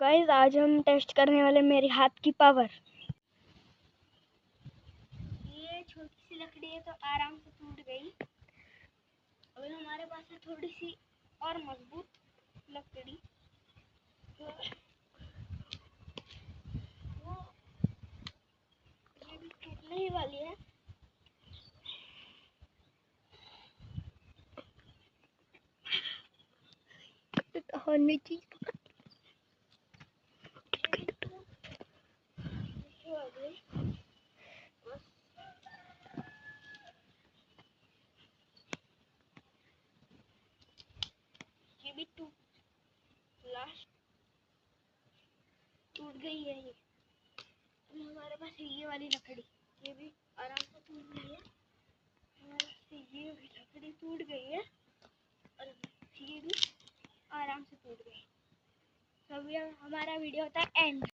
Guys आज हम test करने वाले मेरे हाथ की पावर। ये छोटी सी लकड़ी है तो आराम से टूट गई। अभी हमारे पास है थोड़ी सी और मजबूत लकड़ी, तो वो ये भी टूटने ही वाली है। ये भी टूट गई है। ये अभी हमारे पास ये वाली लकड़ी, ये भी आराम से टूट गई है। हमारे पास ये भी लकड़ी टूट गई है और ये भी आराम से टूट गई। तो अभी हमारा वीडियो होता है एंड।